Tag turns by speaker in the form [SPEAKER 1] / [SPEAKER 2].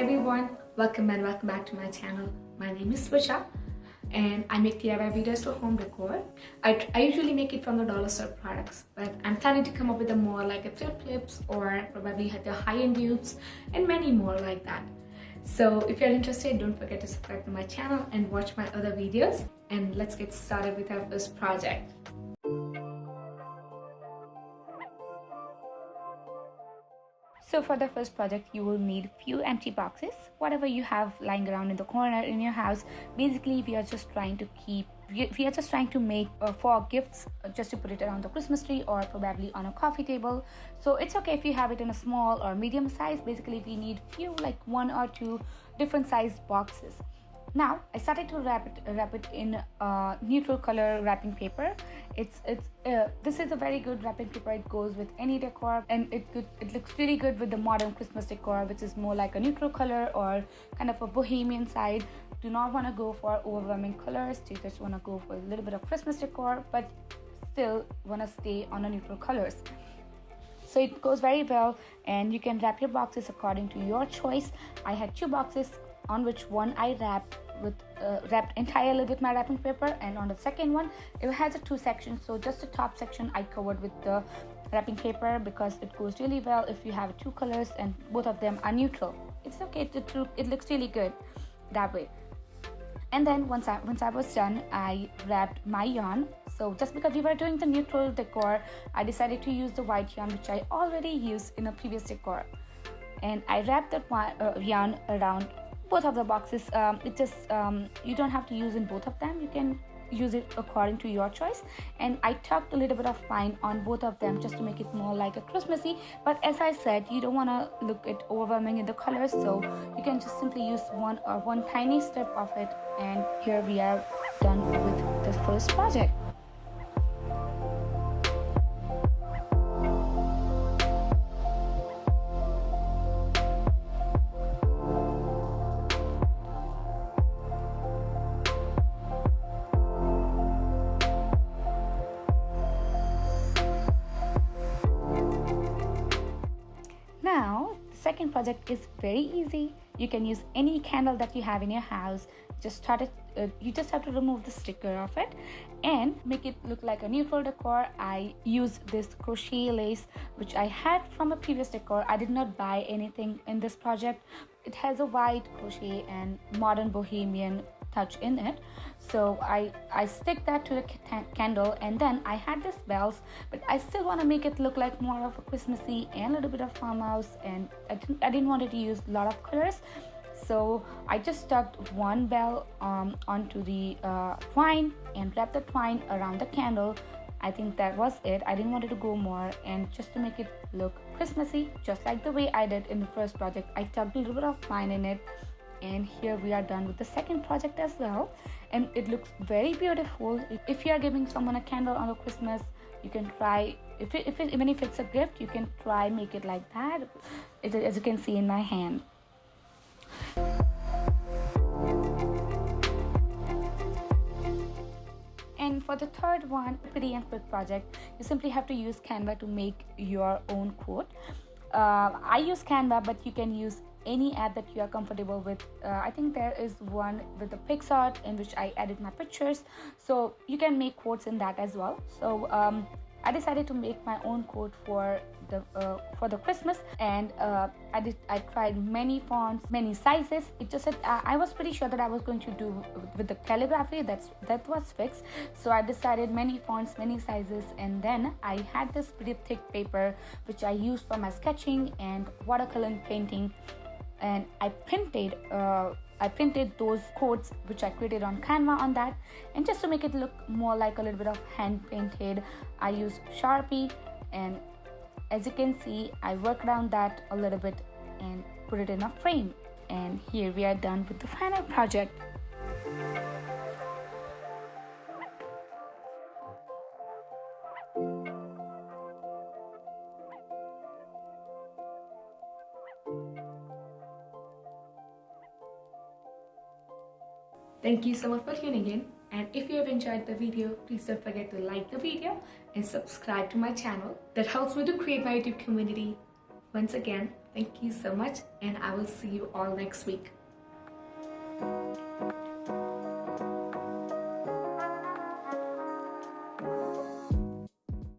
[SPEAKER 1] everyone, welcome back to my channel. My name is Switcha and I make DIY videos for home decor. I usually make it from the dollar store products, but I'm planning to come up with a more like a thrift clips or probably the high-end dupes and many more like that. So if you're interested, don't forget to subscribe to my channel and watch my other videos, and let's get started with our first project. So for the first project, you will need few empty boxes, whatever you have lying around in the corner in your house. Basically, we are just trying to make for gifts, just to put it around the Christmas tree or probably on a coffee table. So it's okay if you have it in a small or medium size. Basically, we need few like 1 or 2 different sized boxes. Now I started to wrap it in neutral color wrapping paper. This is a very good wrapping paper. It goes with any decor, and it looks really good with the modern Christmas decor, which is more like a neutral color or kind of a bohemian side. Do not want to go for overwhelming colors. You just want to go for a little bit of Christmas decor, but still want to stay on a neutral colors. So it goes very well, and you can wrap your boxes according to your choice. I had 2 boxes, on which one I wrapped entirely with my wrapping paper, and on the second one it has 2 sections. So just the top section I covered with the wrapping paper because it goes really well if you have 2 colors and both of them are neutral. It's okay, it looks really good that way. And then once I was done, I wrapped my yarn. So just because we were doing the neutral decor, I decided to use the white yarn which I already used in a previous decor, and I wrapped that yarn around both of the boxes. You don't have to use in both of them. You can use it according to your choice, and I tucked a little bit of twine on both of them just to make it more like a Christmassy. But as I said, you don't want to look it overwhelming in the colors, so you can just simply use one tiny strip of it. And here we are done with the first project. Now, the second project is very easy. You can use any candle that you have in your house. You just have to remove the sticker of it and make it look like a neutral decor. I use this crochet lace which I had from a previous decor. I did not buy anything in this project. It has a white crochet and modern bohemian touch in it, so I stick that to the candle. And then I had these bells, but I still want to make it look like more of a Christmassy and a little bit of farmhouse, and I didn't want it to use a lot of colors. So I just stuck one bell onto the twine and wrapped the twine around the candle. I think that was it. I didn't want it to go more, and just to make it look Christmassy, just like the way I did in the first project, I tucked a little bit of twine in it. And here we are done with the second project as well, and it looks very beautiful. If you are giving someone a candle on a Christmas, you can try, even if it's a gift, you can try make it like that, as you can see in my hand. And for the third one, pretty and quick project, you simply have to use Canva to make your own quote. I use Canva, but you can use any app that you are comfortable with. I think there is one with the Pixar in which I edit my pictures, so you can make quotes in that as well. So I decided to make my own quote for the Christmas, and I tried many fonts, many sizes. It just said I was pretty sure that I was going to do with the calligraphy. That was fixed. So I decided many fonts, many sizes, and then I had this pretty thick paper which I used for my sketching and watercolor painting, and I printed those quotes which I created on Canva on that. And just to make it look more like a little bit of hand painted, I used Sharpie, and as you can see, I worked around that a little bit and put it in a frame. And here we are done with the final project. Thank you so much for tuning in, and if you have enjoyed the video, please don't forget to like the video and subscribe to my channel. That helps me to create my YouTube community. Once again,
[SPEAKER 2] Thank you so much, and I will see you all next week.